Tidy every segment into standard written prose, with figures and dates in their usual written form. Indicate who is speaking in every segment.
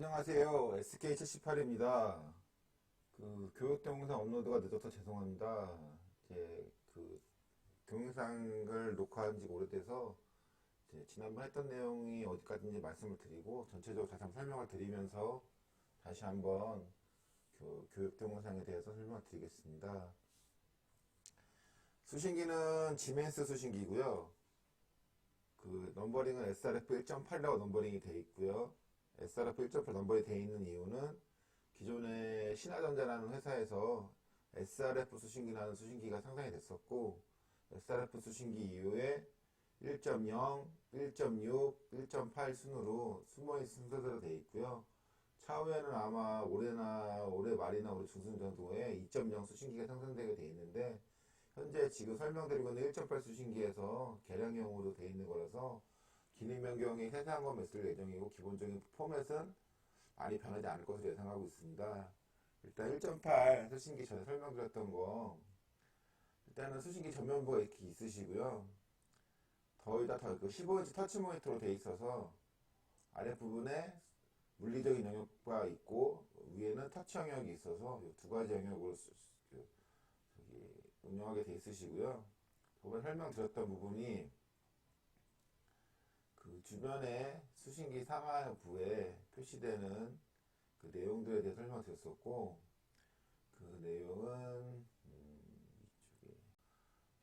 Speaker 1: 안녕하세요. SK78입니다. 교육 동영상 업로드가 늦어서 죄송합니다. 이제 동영상을 녹화한 지 오래돼서 이제 지난번 했던 내용이 어디까지인지 말씀을 드리고 전체적으로 다시 한번 설명을 드리면서 다시 한번 교육 동영상에 대해서 설명을 드리겠습니다. 수신기는 지멘스 수신기고요. 넘버링은 SRF 1.8이라고 넘버링이 되어 있고요. SRF 1.8 넘버링이 되어 있는 이유는 기존에 신화전자라는 회사에서 SRF 수신기라는 수신기가 상장이 됐었고, SRF 수신기 이후에 1.0, 1.6, 1.8 순으로 숨어있는 순서대로 되어 있고요. 차후에는 아마 올해 말이나 올해 중순 정도에 2.0 수신기가 상장되게 되어 있는데, 현재 지금 설명드리고 있는 1.8 수신기에서 개량형으로 되어 있는 거라서 기능 변경이 세세한 건 있을 예정이고 기본적인 포맷은 많이 변하지 않을 것으로 예상하고 있습니다. 일단 1.8 수신기 전에 설명드렸던 거, 일단은 수신기 전면부가 이렇게 있으시고요. 거의 다 15인치 터치 모니터로 되어 있어서 아랫부분에 물리적인 영역과 있고 위에는 터치 영역이 있어서 이 두 가지 영역으로 운영하게 되어 있으시고요. 저번에 설명드렸던 부분이 주변에 수신기 상하부에 표시되는 그 내용들에 대해 설명드렸었고, 그 내용은 이쪽에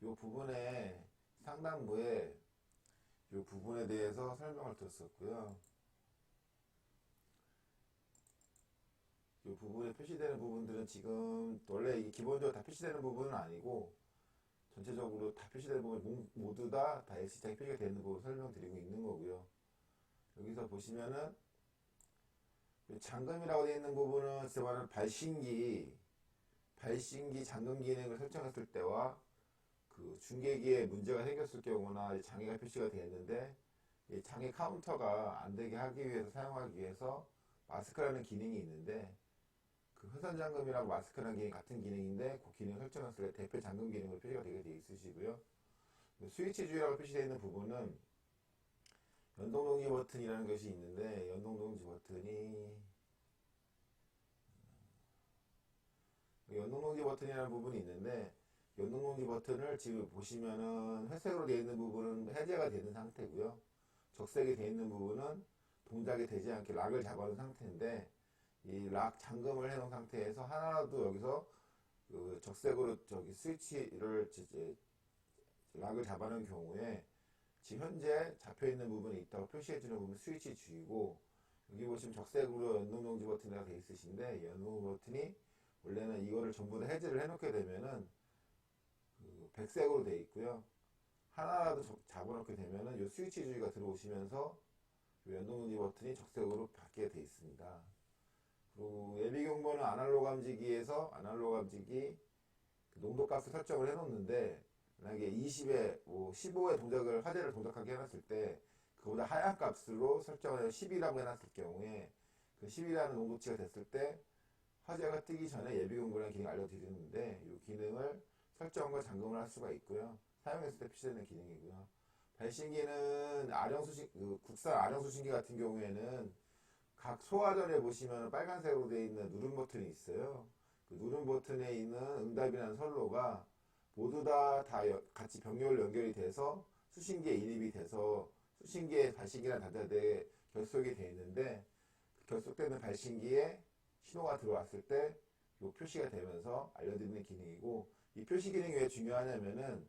Speaker 1: 이 부분에 상단부에 이 부분에 대해서 설명을 드렸었고요. 이 부분에 표시되는 부분들은 지금 원래 기본적으로 다 표시되는 부분은 아니고 전체적으로 다 표시되는 부분 모두 다 X자에 표시가 되는 부분 설명드리고 있는 거고요. 여기서 보시면은 잠금이라고 되어 있는 부분은 제 말은 발신기 잠금 기능을 설정했을 때와 중계기에 문제가 생겼을 경우나 장애가 표시가 되어 있는데 장애 카운터가 안 되게 하기 위해서 사용하기 위해서 마스크라는 기능이 있는데 회선 잠금이랑 마스크라는 기능이 같은 기능인데 그 기능을 설정했을 때 대표 잠금 기능으로 표시가 되게 되어 있으시고요. 스위치 주의라고 표시되어 있는 부분은 연동동지 버튼이라는 것이 있는데 연동동지 버튼이라는 부분이 있는데 연동동지 버튼을 지금 보시면은 회색으로 되어 있는 부분은 해제가 되는 상태고요. 적색이 되어 있는 부분은 동작이 되지 않게 락을 잡아놓은 상태인데 이 락 잠금을 해놓은 상태에서 하나라도 여기서 적색으로 스위치를 락을 잡아놓은 경우에 지금 현재 잡혀있는 부분이 있다고 표시해주는 부분은 스위치 주의고, 여기 보시면 적색으로 연동동지 버튼이라고 되어 있으신데 연동 버튼이 원래는 이거를 전부 다 해제를 해놓게 되면은 백색으로 되어 있고요. 하나라도 잡아놓게 되면은 이 스위치 주의가 들어오시면서 연동동지 버튼이 적색으로 바뀌게 되어 있습니다. 그리고 예비 경보는 아날로그 감지기에서 아날로그 감지기 농도값을 설정을 해놓는데 만약에 20에 15의 동작을 화제를 동작하게 해놨을 때 그보다 하얀 값으로 설정을 해서 10이라고 해놨을 경우에 그 10이라는 농도치가 됐을 때 화제가 뜨기 전에 예비 경보라는 기능을 알려드리는데 이 기능을 설정과 잠금을 할 수가 있고요. 사용했을 때 표시되는 기능이고요. 발신기는 국산 아령 수신기 같은 경우에는 각 소화전에 보시면 빨간색으로 되어 있는 누름 버튼이 있어요. 그 누름 버튼에 있는 응답이라는 선로가 모두 다 같이 병렬 연결이 돼서 수신기에 인입이 돼서 수신기에 발신기라는 단자대에 결속이 되어 있는데 그 결속되는 발신기에 신호가 들어왔을 때 이 표시가 되면서 알려드리는 기능이고, 이 표시 기능이 왜 중요하냐면은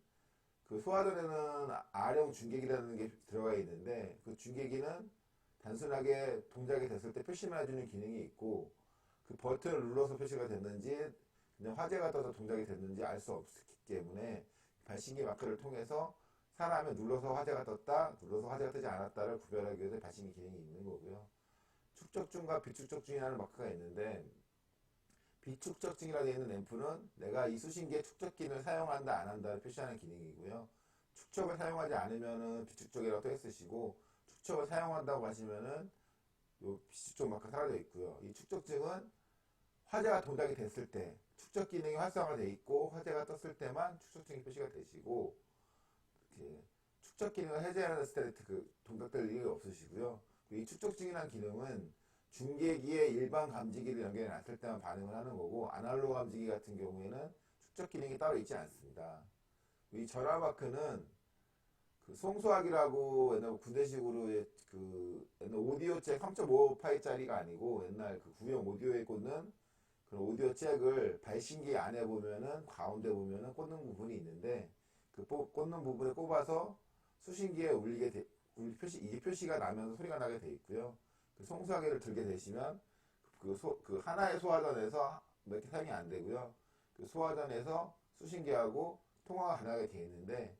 Speaker 1: 소화전에는 R형 중계기라는 게 들어가 있는데 그 중계기는 단순하게 동작이 됐을 때 표시만 해주는 기능이 있고 그 버튼을 눌러서 표시가 됐는지 그냥 화제가 떠서 동작이 됐는지 알 수 없기 때문에 발신기 마크를 통해서 사람이 눌러서 화제가 떴다, 눌러서 화제가 뜨지 않았다를 구별하기 위해서 발신기 기능이 있는 거고요. 축적중과 비축적중이라는 마크가 있는데 비축적중이라고 되어 있는 앰프는 내가 이 수신기의 축적 기능을 사용한다 안 한다를 표시하는 기능이고요. 축적을 사용하지 않으면은 비축적이라고 떠 있으시고 축적을 사용한다고 하시면은 요 비축적 마크가 사라져 있고요. 이 축적증은 화제가 동작이 됐을 때 축적 기능이 활성화되어 있고 화제가 떴을 때만 축적증이 표시가 되시고, 이렇게 축적 기능을 해제하는 스테이트 동작될 일이 없으시고요. 이 축적증이라는 기능은 중계기에 일반 감지기를 연결해 놨을 때만 반응을 하는 거고, 아날로그 감지기 같은 경우에는 축적 기능이 따로 있지 않습니다. 이 전화 마크는 그 송수학이라고 옛날 군대식으로 옛날 오디오 잭 3.5파이짜리가 아니고 옛날 그 구형 오디오에 꽂는 그런 오디오 잭을 발신기 안에 보면은 가운데 보면은 꽂는 부분이 있는데, 그 꽂는 부분에 꼽아서 수신기에 이 표시가 나면서 소리가 나게 돼 있고요. 그 송수화기를 들게 되시면 그 하나의 소화전에서 몇 개 사용이 안 되고요. 그 소화전에서 수신기하고 통화가 가능하게 되어 있는데,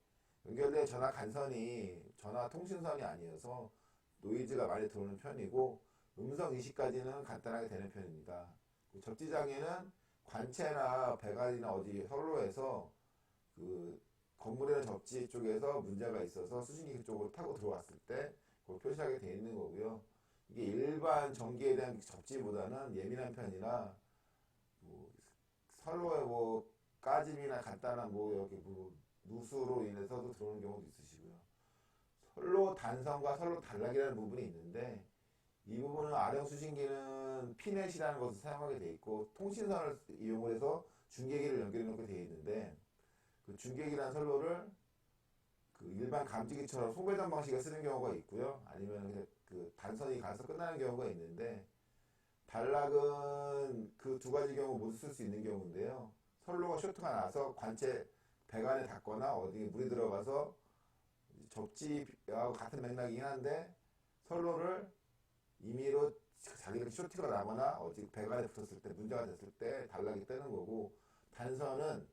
Speaker 1: 연결된 전화 간선이 전화 통신선이 아니어서 노이즈가 많이 들어오는 편이고, 음성 인식까지는 간단하게 되는 편입니다. 접지장애는 관체나 배관이나 어디 선로에서 그 건물이나 접지 쪽에서 문제가 있어서 수신기 쪽으로 타고 들어왔을 때 그걸 표시하게 되어 있는 거고요. 이게 일반 전기에 대한 접지보다는 예민한 편이라 뭐 선로에 뭐 까짐이나 간단한 뭐 여기 뭐 누수로 인해서도 들어오는 경우도 있으시고요. 선로 단선과 선로 단락이라는 부분이 있는데, 이 부분은 R형 수신기는 피넷이라는 것을 사용하게 되어 있고, 통신선을 이용을 해서 중계기를 연결해 놓게 되어 있는데, 그 중계기란 선로를 그 일반 감지기처럼 송배전 방식을 쓰는 경우가 있고요. 아니면 그냥 그 단선이 가서 끝나는 경우가 있는데, 단락은 그 두 가지 경우 모두 쓸 수 있는 경우인데요. 선로가 쇼트가 나서 관체 배관에 닿거나 어디 물이 들어가서 접지하고 같은 맥락이긴 한데, 선로를 임의로 자기를 쇼트가 나거나 어디 배관에 붙었을 때 문제가 됐을 때 단락이 뜨는 거고, 단선은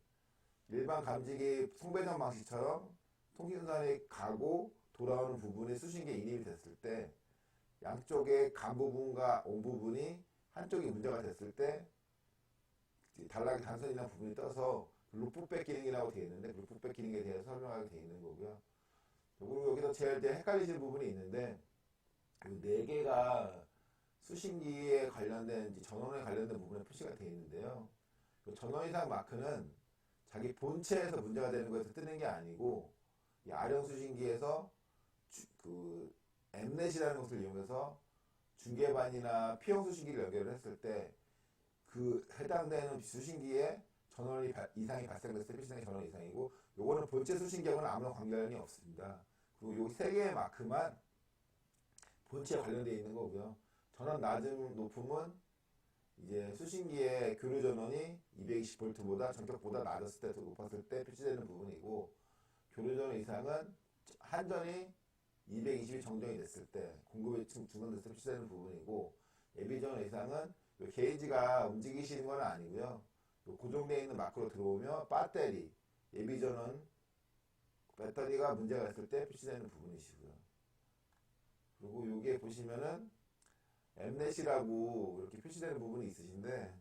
Speaker 1: 일반 감지기 송배전 방식처럼 통신선이 가고 돌아오는 부분이 수신기에 인입이 됐을 때 양쪽의 간 부분과 온 부분이 한쪽이 문제가 됐을 때 단락이 단선이나 부분이 떠서 루프백 기능이라고 되어 있는데, 루프백 기능에 대해서 설명하게 되어 있는 거고요. 그리고 여기서 제일 헷갈리시는 부분이 있는데, 그 네 개가 수신기에 관련된 전원에 관련된 부분에 표시가 되어 있는데요. 그 전원 이상 마크는 자기 본체에서 문제가 되는 거에서 뜨는 게 아니고, 이 R형 수신기에서 그 엠넷이라는 것을 이용해서 중계반이나 P형 수신기를 연결을 했을 때 그 해당되는 수신기에 전원 이상이 발생됐을 때 표시되는 게 전원 이상이고, 요거는 본체 수신기하고는 아무런 관련이 없습니다. 그리고 요 세 개의 마크만 본체에 관련되어 있는 거고요. 전원 낮음 높음은 이제 수신기의 교류 전원이 220V보다 전격보다 낮았을 때, 더 높았을 때 표시되는 부분이고, 교류 전원 이상은 한전이 220이 정정이 됐을 때, 공급이 중단됐을 때 표시되는 부분이고, 예비 전원 이상은 게이지가 움직이시는 건 아니고요. 고정되어 있는 마크로 들어오며 배터리, 예비 전원 배터리가 문제가 있을 때 표시되는 부분이시고요. 그리고 여기에 보시면은 엠넷이라고 이렇게 표시되는 부분이 있으신데,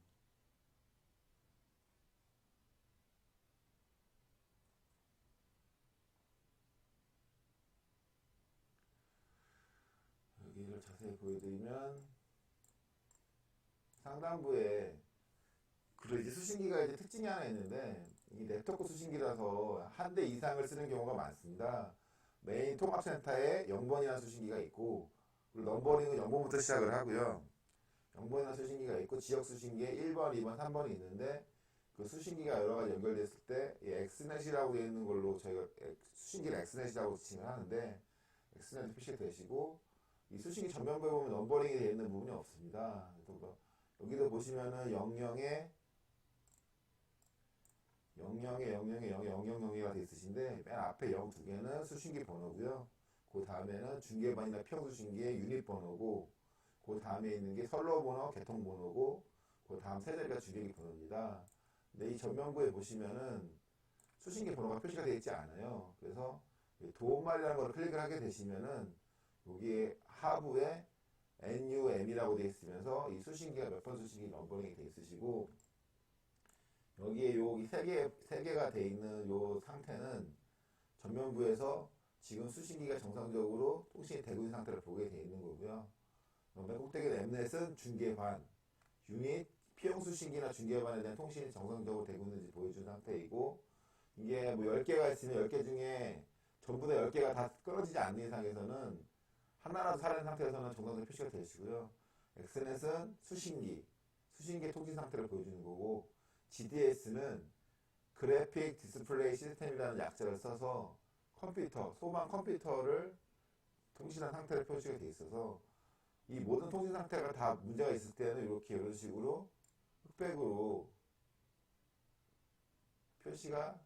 Speaker 1: 여기를 자세히 보여드리면 상단부에 그리고 이제 수신기가 이제 특징이 하나 있는데, 이 네트워크 수신기라서 한 대 이상을 쓰는 경우가 많습니다. 메인 통합센터에 0번이라는 수신기가 있고, 그리고 넘버링은 0번부터 시작을 하고요. 0번이라는 수신기가 있고, 지역 수신기에 1번, 2번, 3번이 있는데, 그 수신기가 여러 가지 연결됐을 때 이 엑스넷이라고 되어 있는 걸로 저희가 수신기를 엑스넷이라고 지칭을 하는데, 엑스넷 표시가 되시고, 이 수신기 전면부에 보면 넘버링이 되어 있는 부분이 없습니다. 여기도 보시면은 00에 00가 돼 있으신데, 맨 앞에 0 두 개는 수신기 번호고요. 그 다음에는 중계반이나 평 수신기의 유닛 번호고, 그 다음에 있는 게 선로 번호, 개통 번호고, 그 다음 세 자리가 중계기 번호입니다. 근데 이 전면부에 보시면은 수신기 번호가 표시가 되어 있지 않아요. 그래서 도움말이라는 걸 클릭을 하게 되시면은 여기에 하부에 NUM이라고 되어 있으면서 이 수신기가 몇 번 수신기 넘버링이 되어 있으시고, 여기에 여기 세 개가 되어 있는 요 상태는 전면부에서 지금 수신기가 정상적으로 통신이 되고 있는 상태를 보게 되어 있는 거고요. 꼭대기 엠넷은 중계반, 유닛, P형 수신기나 중계반에 대한 통신이 정상적으로 되고 있는지 보여준 상태이고, 이게 뭐 10개가 있으면 10개 중에 전부 다 10개가 다 끊어지지 않는 이상에서는 하나라도 살아있는 상태에서는 정상적으로 표시가 되시고요. 엑스넷은 수신기의 통신 상태를 보여주는 거고, GDS는 그래픽 디스플레이 시스템이라는 약자를 써서 소방 컴퓨터를 통신한 상태를 표시가 돼 있어서, 이 모든 통신 상태가 다 문제가 있을 때는 이렇게 이런 식으로 흑백으로 표시가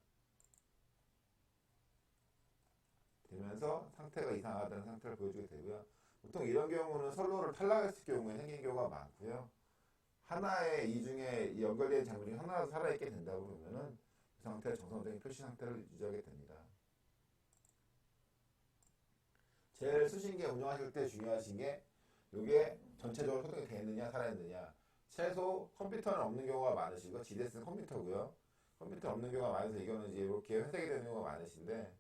Speaker 1: 되면서 상태가 이상하다는 상태를 보여주게 되고요. 보통 이런 경우는 선로를 탈락했을 경우에 생긴 경우가 많고요. 하나의 이 중에 연결된 장면 중에 하나라도 살아있게 된다고 그러면은 그 상태를 정상적인 표시 상태를 유지하게 됩니다. 제일 수신기 운영하실 때 중요하신 게 이게 전체적으로 소통이 되어 있느냐 살아있느냐. 최소 컴퓨터는 없는 경우가 많으시고, GDS는 컴퓨터고요. 컴퓨터 없는 경우가 많아서 이거는 이제 이렇게 회색이 되는 경우가 많으신데,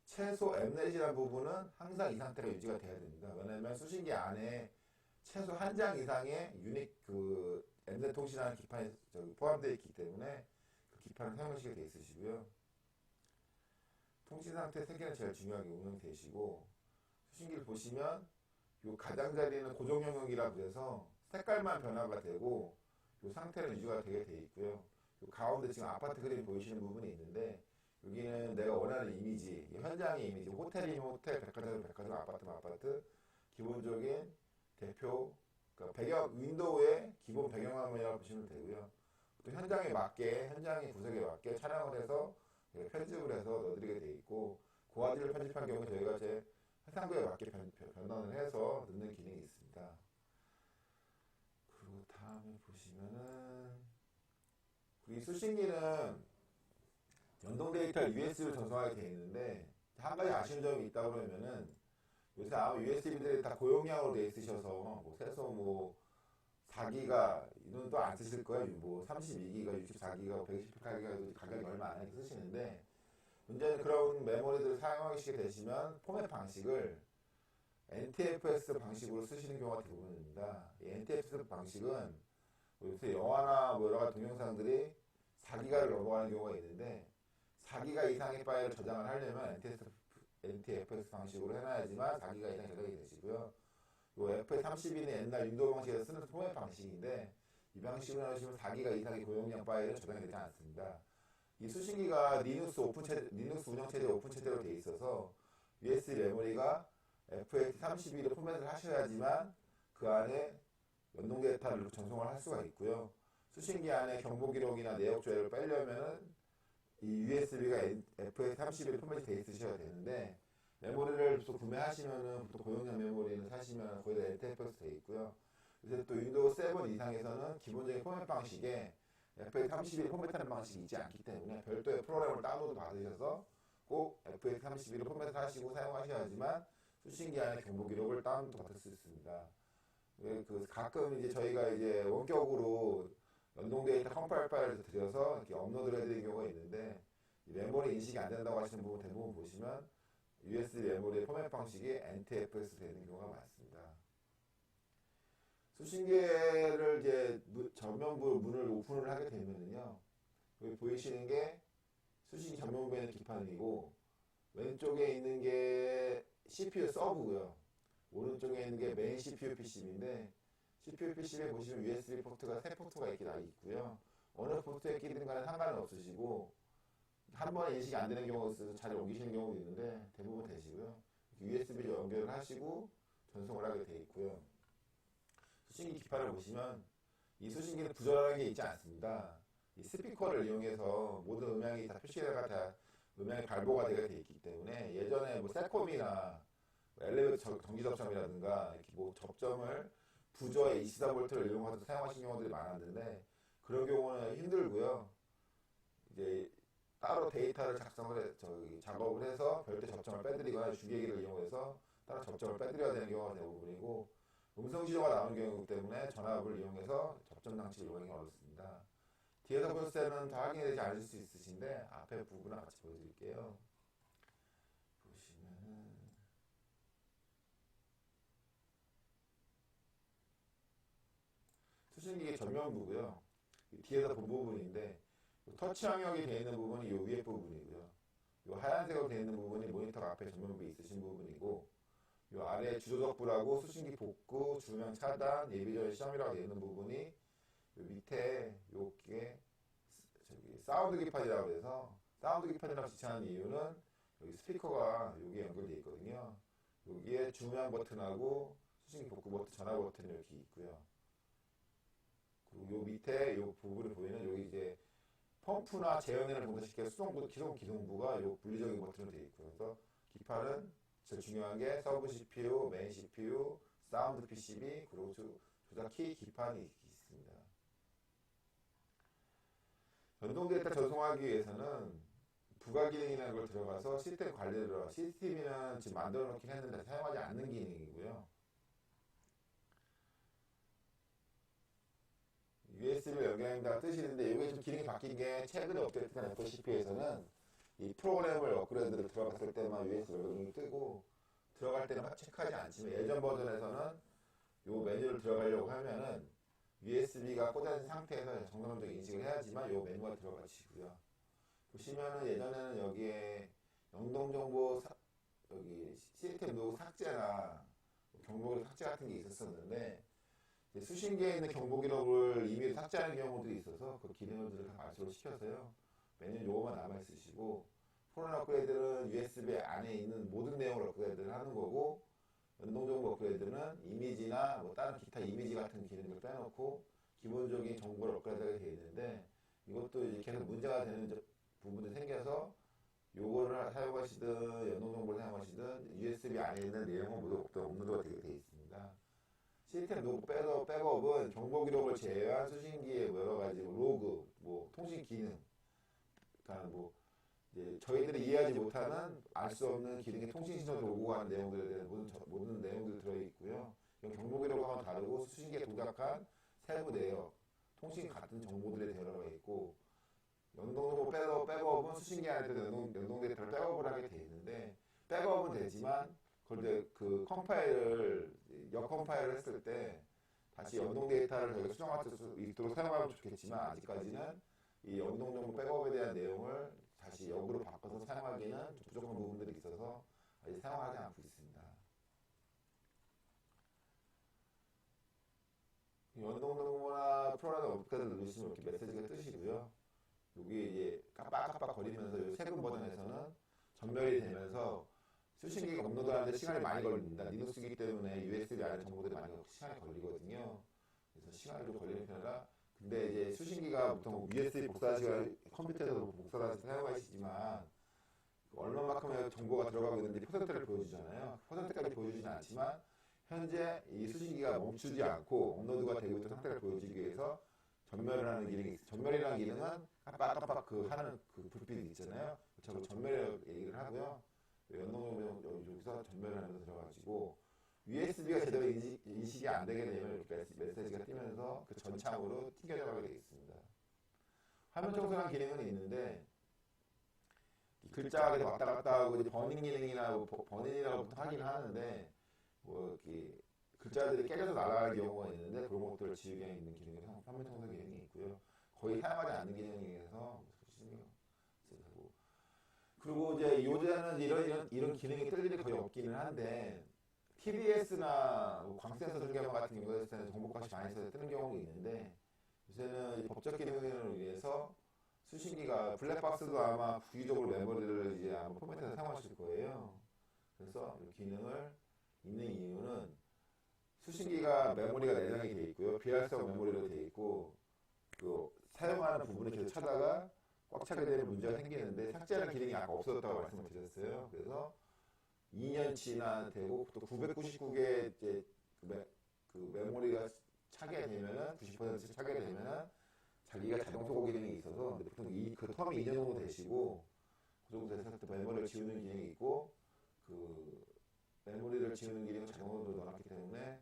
Speaker 1: 최소 엠넷이라는 부분은 항상 이 상태가 유지가 돼야 됩니다. 왜냐하면 수신기 안에 최소 한 장 이상의 엠넷 통신하는 기판이 포함되어 있기 때문에 그 기판을 사용하시게 되어 있으시고요. 통신 상태 세 개는 제일 중요하게 운영되시고, 수신기를 보시면 요 가장자리는 고정 영역이라고 해서 색깔만 변화가 되고 요 상태는 유지가 되게 돼 있고요. 요 가운데 지금 아파트 그림 보이시는 부분이 있는데, 여기는 내가 원하는 이미지, 현장의 이미지, 호텔이면 호텔, 백화점이면 백화점, 아파트면 아파트, 기본적인 대표, 그러니까 윈도우의 기본 배경화면이라고 보시면 되고요. 또 현장에 맞게, 현장의 구석에 맞게 촬영을 해서 편집을 해서 넣어드리게 돼 있고, 고화질을 편집한 경우 저희가 제 해상도에 맞게 변환을 해서 넣는 기능이 있습니다. 그리고 다음에 보시면은, 이 수신기는 연동 데이터를 USB로 전송하게 되어 있는데, 한 가지 아쉬운 점이 있다고 그러면은, 요새 아마 USB들이 다 고용량으로 되어 있으셔서, 최소 4기가, 이건 또 안 쓰실 거예요. 32기가, 64기가, 128기가 가격이 얼마 안 하게 쓰시는데, 문제는 그런 메모리들을 사용하시게 되시면, 포맷 방식을 NTFS 방식으로 쓰시는 경우가 대부분입니다. 이 NTFS 방식은, 요새 영화나 여러 가지 동영상들이 4기가를 넘어가는 경우가 있는데, 4기가 이상의 파일을 저장을 하려면 NTFS 방식으로 해놔야지만 4기가 이상 저장이 되시고요. 요 FS32는 옛날 윈도우 방식에서 쓰는 포맷 방식인데, 이 방식으로 하시면 4기가 이상의 고용량 파일은 저장이 되지 않습니다. 이 수신기가 리눅스 운영체제 오픈체제로 되어 있어서 USB 메모리가 FS32로 포맷을 하셔야지만 그 안에 연동 데이터를 전송을 할 수가 있고요. 수신기 안에 경보 기록이나 내역 조회를 빼려면은 이 USB가 FS32로 포맷이 되어 있으셔야 되는데, 메모리를 또 구매하시면은 보통 고용량 메모리는 사시면 거의 다 NTFS 되어 있고요. 그래서 또 윈도우 7 이상에서는 기본적인 포맷 방식에 FS32로 포맷하는 방식이 있지 않기 때문에 별도의 프로그램을 다운로드 받으셔서 꼭 FS32로 포맷을 하시고 사용하셔야지만 수신기 안에 경보 기록을 다운로드 받을 수 있습니다. 가끔 이제 저희가 이제 원격으로 연동 데이터 컴파일 파일을 드려서 이렇게 업로드를 해드리는 경우가 있는데, 이 메모리 인식이 안 된다고 하시는 부분 대부분 보시면 USB 메모리의 포맷 방식이 NTFS 되는 경우가 많습니다. 수신기를 이제 전면부 문을 오픈을 하게 되면은요, 여기 보이시는 게 수신기 전면부에 있는 기판이고, 왼쪽에 있는 게 CPU 서브고요. 오른쪽에 있는 게 메인 CPU PCB인데, CPU PCB에 보시면 USB 포트가 3포트가 이렇게 나 있고요. 어느 포트에 끼든 간에 상관은 없으시고, 한 번에 인식이 안 되는 경우가 있어서 자리 옮기시는 경우도 있는데 대부분 되시고요. USB로 연결을 하시고 전송을 하게 되어 있고요. 수신기 기판을 보시면 이 수신기는 부절하는 게 있지 않습니다. 이 스피커를 이용해서 모든 음향이 다 표시가 다 음향이 발보가 되게 되어 있기 때문에, 예전에 셀콤이나 엘리베이터 전기 접점이라든가 이렇게 접점을 부저에 24V를 이용해서 사용하시는 경우들이 많았는데, 그런 경우는 힘들고요. 이제 따로 데이터를 작업을 해서 별도 접점을 빼드리거나 주기기를 이용해서 따로 접점을 빼드려야 되는 경우가 대부분이고, 음성 신호가 나오는 경우 때문에 전압을 이용해서 접점 장치를 이용하는 경우가 어렵습니다. 뒤에서 볼 때는 다 확인이 되지 않을 수 있으신데, 앞에 부분을 같이 보여드릴게요. 보시면은 수신기의 전면부고요. 뒤에서 본 부분인데, 터치 영역이 되어 있는 부분이 이 위에 부분이고요. 이 하얀색으로 되어 있는 부분이 모니터 앞에 전면부에 있으신 부분이고, 요 아래 주조적부라고 수신기 복구, 조명 차단, 예비전 시험이라고 되어 있는 부분이 요 밑에 요게 저기 사운드 기판이라고 해서 사운드 기판이라고 지칭하는 이유는 여기 스피커가 여기에 연결되어 있거든요. 여기에 조명 버튼하고 수신기 복구 버튼, 전화 버튼이 이렇게 있고요. 그리고 요 밑에 요 부분을 보이는 여기 이제 펌프나 제어기를 동작시켜 수동부, 기동부가 요 분리적인 버튼으로 되어 있고요. 그래서 기판은 제일 중요한 게 서브 CPU, 메인 CPU, 사운드 PCB, 그리고 조작키, 기판이 있습니다. 연동 데이터 전송하기 위해서는 부가 기능이라는 걸 들어가서 시스템 관리를 시스템이는 지금 만들어 놓긴 했는데 사용하지 않는 기능이고요. USB를 연결한다는 뜻이 있는데 이게 좀 기능이 바뀐 게 최근에 업데이트된 FCP에서는 이 프로그램을 업그레이드를 들어갔을 때만 USB 연결이 뜨고 들어갈 때는 체크하지 않지만 예전 버전에서는 요 메뉴를 들어가려고 하면은 USB가 꽂아진 상태에서 정상적인 인식을 해야지만 요 메뉴가 들어가시고요. 보시면은 예전에는 여기에 연동정보 여기 시스템 로그 삭제나 경보 삭제 같은 게 있었었는데 수신기에 있는 경보 기록을 이미 삭제하는 경우도 있어서 그 기능들을 다 말소를 시켜서요. 메뉴 요거만 남아있으시고 프로그램 업그레이드는 USB 안에 있는 모든 내용을 업그레이드를 하는 거고 연동정보 업그레이드는 이미지나 뭐 다른 기타 이미지 같은 기능을 빼놓고 기본적인 정보를 업그레이드하게 되어 있는데 이것도 이제 계속 문제가 되는 부분이 생겨서 요거를 사용하시든 연동정보를 사용하시든 USB 안에 있는 내용은 모두 업로드가 되게 되어 있습니다. 시스템 로그 백업은 정보 기록을 제외한 수신기의 여러 가지 로그, 뭐 통신 기능, 그러니까 뭐 이제 저희들이 이해하지 못하는 알 수 없는 기능의 통신 신호를 오고 가는 내용들에 대한 모든 내용들이 들어 있고요. 이건 정보 기록과는 다르고 수신기에 동작한 세부 내역, 통신 같은 정보들이 들어가 있고 연동정보 백업은 수신기 안에도 연동 데이터를 백업을 하게 돼 있는데 백업은 되지만 그걸 이제 그 컴파일을 역컴파일을 했을 때 다시 연동 데이터를 저희가 수정할 수 있도록 사용하면 좋겠지만 아직까지는 이 연동정보 백업에 대한 내용을 다시 역으로 바꿔서 사용하기는 좀 부족한 부분들이 있어서 아직 사용하지 않고 있습니다. 연동정보나 프로그램 업데이트를 누르시면 이렇게 메시지가 뜨시고요. 여기 이제 깜빡깜빡 거리면서 이 최근 버전에서는 전멸이 되면서 수신기가 업로드하는데 시간이 많이 걸립니다. 리눅스이기 때문에 USB 안에 정보들이 많이 시간이 걸리거든요. 그래서 시간이 좀 걸리는 편이라 근데 이제 수신기가 보통 USB 복사하시거나 컴퓨터에서 복사해서 사용하시지만 얼마만큼의 정보가 들어가고 있는지 퍼센트를 보여주잖아요. 퍼센트까지 보여주진 않지만 현재 이 수신기가 멈추지 않고 업로드가 되고 있는 상태를 보여주기 위해서 전멸을 하는 기능이 있어요. 전멸이라는 기능은 깜빡깜빡 그 하는 그 불빛이 있잖아요. 저거 전멸이라고 얘기를 하고요. 연동정보 여기서 전멸하면서 들어가지고 USB가 제대로 인식이 안 되게 되면 이렇게 메시지가 뜨면서 그 전창으로 튕겨나가게 되어 있습니다. 화면 청소하는 기능은 있는데 글자가 왔다 갔다 하고 이제 버닝 기능이나 버닝이라고 하긴 하는데 뭐 이렇게 글자들이 깨져서 날아가는 경우가 있는데 그런 것들을 지우개 있는 기능이 화면 청소 기능이 있고요. 거의 사용하지 않는 기능이라서 쓰고 그리고 이제 요새는 이런 기능이 뜰 일이 거의 없기는 한데 TBS나 뭐 광센서 설계망 같은 경우에는 정보값이 많이 써서 뜨는 경우가 있는데 요새는 법적 기능을 위해서 수신기가 블랙박스도 아마 부기적으로 메모리를 이제 아마 포맷해서 사용하실 거예요. 그래서 이 기능을 있는 이유는 수신기가 메모리가 내장이 되어 있고요. 비활성 메모리로 되어 있고 그 사용하는 부분을 계속 차다가 꽉 차게 되면 문제가 생기는데 삭제하는 기능이 아까 없어졌다고 말씀을 드렸어요. 그래서 2년치나 되고 또 999개 이제 그 메모리가 차게 되면은 90% 차게 되면은 자기가 자동 소거 기능이 있어서 보통 그 텀이 2년 정도 되시고 그 정도 됐을 때 메모리를 지우는 기능이 있고 그 메모리를 지우는 기능을 자동으로 넣어놨기 때문에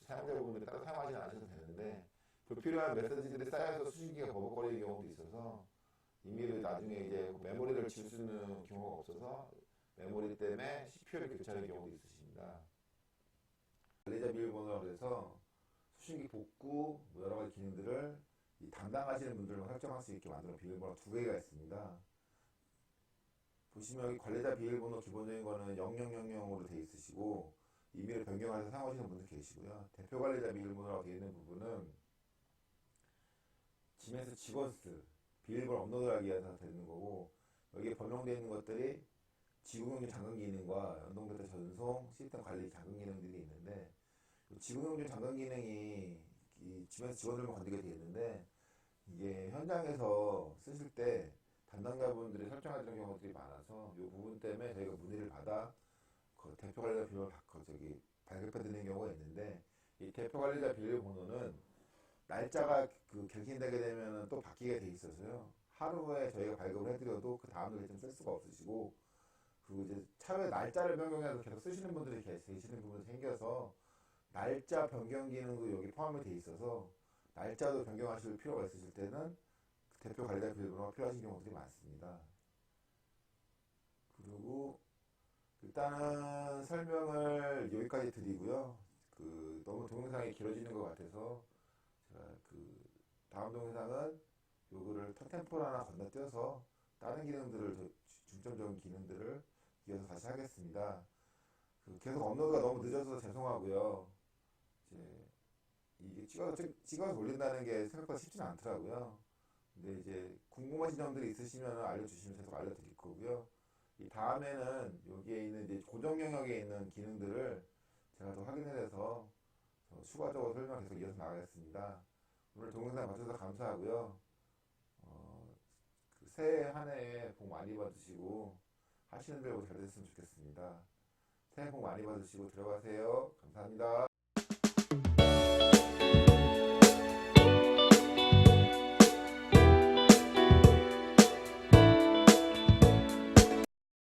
Speaker 1: 사용자분들이 따로 사용하지 않으셔도 되는데 불필요한 메시지들이 쌓여서 수신기가 버벅거리는 경우도 있어서 임의로 나중에 이제 메모리를 지울 수 있는 경우가 없어서 메모리 때문에 CPU를 교체하는 경우도 있으십니다. 관리자 비밀번호로 해서 수신기 복구 뭐 여러 가지 기능들을 담당하시는 분들만 설정할 수 있게 만드는 비밀번호 2개가 있습니다. 보시면 여기 관리자 비밀번호 기본적인 거는 0000으로 되어 있으시고 임의로 변경해서 사용하시는 분들 계시고요. 대표 관리자 비밀번호라고 되어 있는 부분은 지멘스 직원스 비밀번호 업로드하기 위해서 되는 거고, 여기에 번영되어 있는 것들이 지구용준 잠금 기능과 연동데이터 전송, 시스템 관리 잠금 기능들이 있는데, 지구용준 잠금 기능이 이 지멘스 직원들만 건드게 되어 있는데, 이게 현장에서 쓰실 때 담당자분들이 설정하는 경우들이 많아서 이 부분 때문에 저희가 문의를 받아 그 대표 관리자 비밀번호를 발급해 드리는 경우가 있는데, 이 대표 관리자 비밀번호는 날짜가 갱신되게 되면 또 바뀌게 돼 있어서요. 하루에 저희가 발급을 해드려도 그 다음 날에 쓸 수가 없으시고, 그리고 이제 차후에 날짜를 변경해서 계속 쓰시는 분들이 계시는 부분이 생겨서 날짜 변경 기능도 여기 포함이 돼 있어서 날짜도 변경하실 필요가 있으실 때는 그 대표 관리자 비밀번호가 필요하신 경우들이 많습니다. 그리고 일단은 설명을 여기까지 드리고요. 너무 동영상이 길어지는 것 같아서 제가 다음 동영상은 요거를 턴템포를 하나 건너뛰어서 다른 기능들을 중점적인 기능들을 이어서 다시 하겠습니다. 계속 업로드가 너무 늦어서 죄송하고요. 이제 이게 찍어서 올린다는 게 생각보다 쉽지는 않더라고요. 근데 이제 궁금하신 점들이 있으시면 알려주시면 계속 알려드릴 거고요. 이 다음에는 여기에 있는 이제 고정 영역에 있는 기능들을 제가 더 확인해서 추가적으로 설명 계속 이어서 나가겠습니다. 오늘 동영상 봐주셔서 감사하고요. 새해 한 해에 복 많이 받으시고 하시는 대로 잘 됐으면 좋겠습니다. 새해 복 많이 받으시고 들어가세요. 감사합니다.